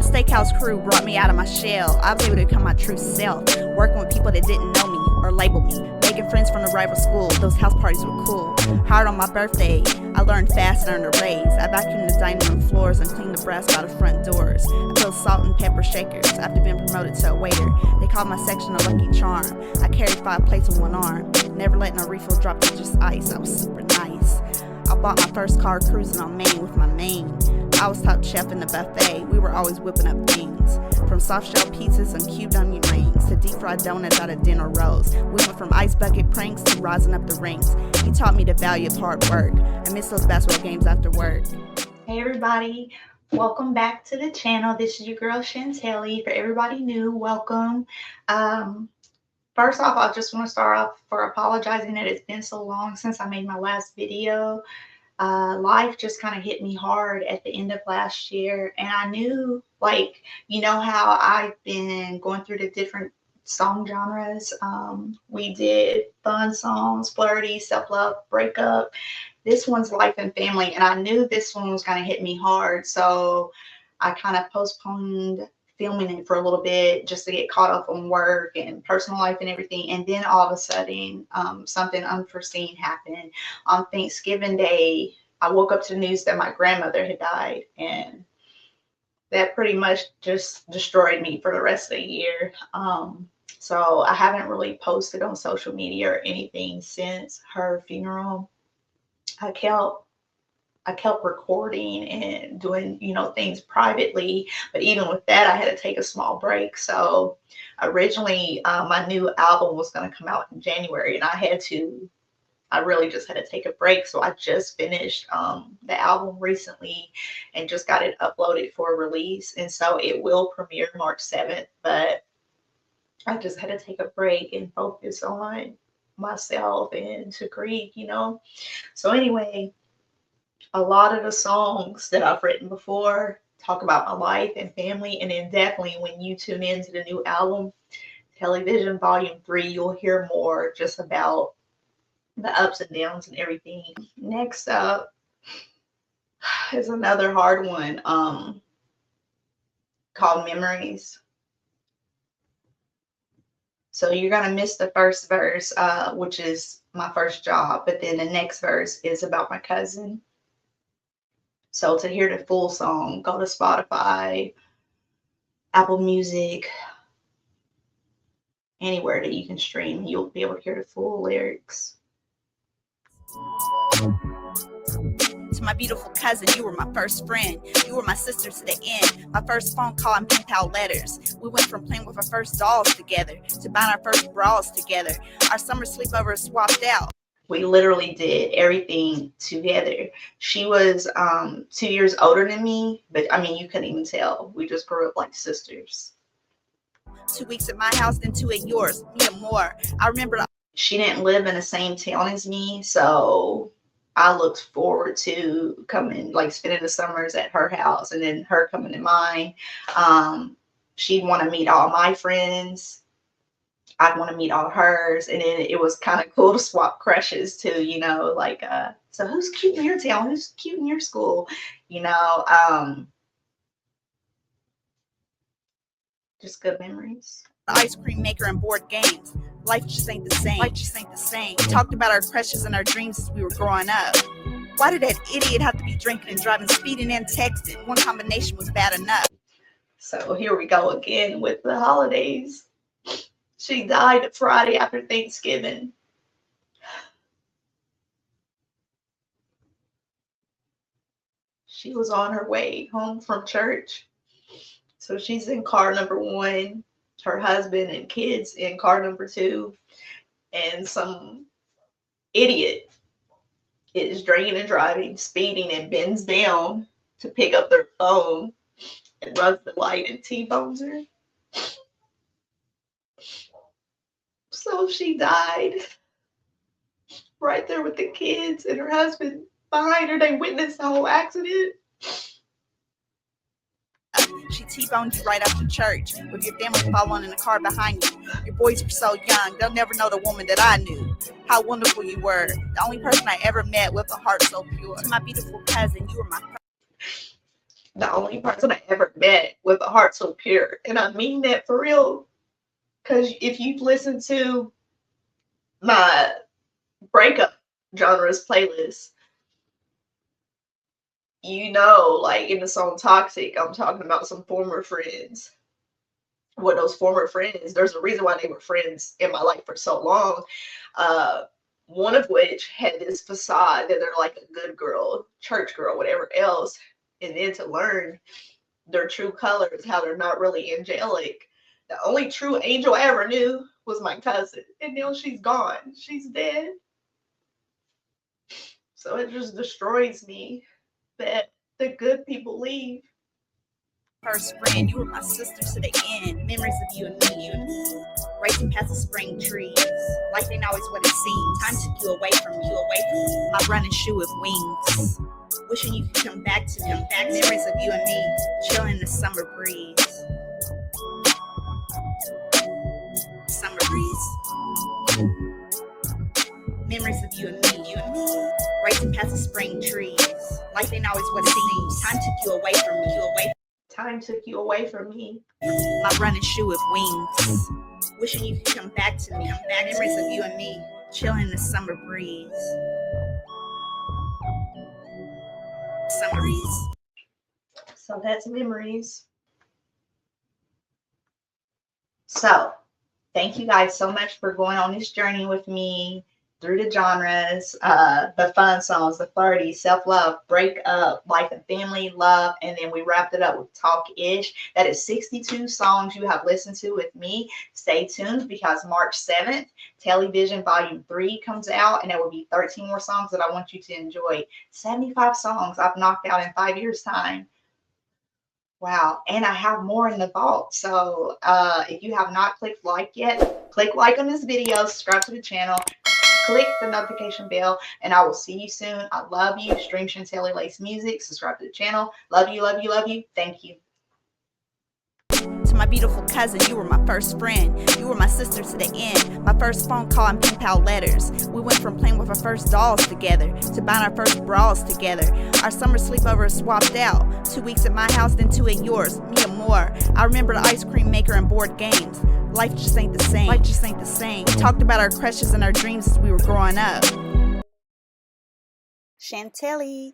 steakhouse crew brought me out of my shell. I was able to become my true self, working with people that didn't know me or label me, making friends from the rival school. Those house parties were cool. Hard on my birthday, I learned fast and earned a raise. I vacuumed the dining room floors and cleaned the brass by the front doors. I filled salt and pepper shakers after being promoted to a waiter. They called my section a lucky charm. I carried 5 plates in one arm, never letting a refill drop to just ice. I was super nice. I bought my first car cruising on Maine with my main. I was top chef in the buffet. We were always whipping up things, from soft shell pizzas and cubed onion rings to deep fried donuts out of dinner rolls. We went from ice bucket pranks to rising up the ranks. He taught me the value of hard work. I miss those basketball games after work. Hey everybody, welcome back to the channel. This is your girl Shantelly. For everybody new, welcome. First off, I just want to start off for apologizing that it's been so long since I made my last video. Life just kind of hit me hard at the end of last year, and I knew, like, you know how I've been going through the different song genres. We did fun songs, flirty, self-love, breakup. This one's life and family, and I knew this one was going to hit me hard, so I kind of postponed filming it for a little bit just to get caught up on work and personal life and everything. And then all of a sudden, something unforeseen happened. On Thanksgiving Day, I woke up to the news that my grandmother had died, and that pretty much just destroyed me for the rest of the year. So I haven't really posted on social media or anything since her funeral. I kept recording and doing, things privately, but even with that, I had to take a small break. So originally, my new album was going to come out in January, and I really just had to take a break. So I just finished the album recently and just got it uploaded for release. And so it will premiere March 7th, but I just had to take a break and focus on myself and to grieve, So anyway, a lot of the songs that I've written before talk about my life and family. And then definitely when you tune into the new album, Television Volume 3, you'll hear more just about the ups and downs and everything. Next up is another hard one called Memories. So you're going to miss the first verse, which is my first job. But then the next verse is about my cousin. So to hear the full song, go to Spotify, Apple Music, anywhere that you can stream. You'll be able to hear the full lyrics. To my beautiful cousin, you were my first friend. You were my sister to the end. My first phone call and pen pal letters. We went from playing with our first dolls together to buying our first bras together. Our summer sleepover swapped out. We literally did everything together. She was 2 years older than me, but I mean, you couldn't even tell. We just grew up like sisters. 2 weeks at my house, then 2 at yours. Me and more. I remember. She didn't live in the same town as me, so I looked forward to coming, like spending the summers at her house, and then her coming to mine. She'd want to meet all my friends. I'd want to meet all hers, and then it was kind of cool to swap crushes too, like, so who's cute in your town? Who's cute in your school? Just good memories. Ice cream maker and board games. Life just ain't the same. Life just ain't the same. We talked about our crushes and our dreams as we were growing up. Why did that idiot have to be drinking and driving, speeding and texting? One combination was bad enough. So here we go again with the holidays. She died Friday after Thanksgiving. She was on her way home from church. So she's in car number 1, her husband and kids in car number 2, and some idiot is drinking and driving, speeding, and bends down to pick up their phone and runs the light and T-bones her. So she died right there with the kids and her husband behind her. They witnessed the whole accident. She T-boned you right after church with your family following in the car behind you. Your boys were so young, they'll never know the woman that I knew. How wonderful you were. The only person I ever met with a heart so pure. To my beautiful cousin, you were my the only person I ever met with a heart so pure. And I mean that for real. Because if you've listened to my breakup genres playlist, you know, like in the song Toxic, I'm talking about some former friends. What those former friends, there's a reason why they were friends in my life for so long. One of which had this facade that they're like a good girl, church girl, whatever else. And then to learn their true colors, how they're not really angelic. The only true angel I ever knew was my cousin. And now she's gone. She's dead. So it just destroys me that the good people leave. First friend, you were my sister to the end. Memories of you and me, racing past the spring trees. Life ain't always what it seems. Time took you away from me, my running shoe with wings. Wishing you could come back to me. Memories of you and me, chilling in the summer breeze. Summer breeze. Memories of you and me, racing past the spring trees. Life ain't always what it seems. Time took you away from me, Time took you away from me. My running shoe with wings. Wishing you could come back to me. Memories of you and me, chilling in the summer breeze. Summer breeze. So that's Memories. So thank you guys so much for going on this journey with me through the genres, the fun songs, the flirty, self-love, break up, life and family, love, and then we wrapped it up with Talk-ish. That is 62 songs you have listened to with me. Stay tuned because March 7th, Television Volume 3 comes out, and there will be 13 more songs that I want you to enjoy. 75 songs I've knocked out in 5 years' time. Wow. And I have more in the vault. So if you have not clicked like yet, click like on this video, subscribe to the channel, click the notification bell, and I will see you soon. I love you. Stream Shantelly Lace music. Subscribe to the channel. Love you, love you, love you. Thank you. To my beautiful cousin, you were my first friend. You were my sister to the end. My first phone call and pen pal letters. We went from playing with our first dolls together to buying our first bras together. Our summer sleepover swapped out. 2 weeks at my house, then 2 at yours. Me and more. I remember the ice cream maker and board games. Life just ain't the same. Life just ain't the same. We talked about our crushes and our dreams as we were growing up. Shantelly.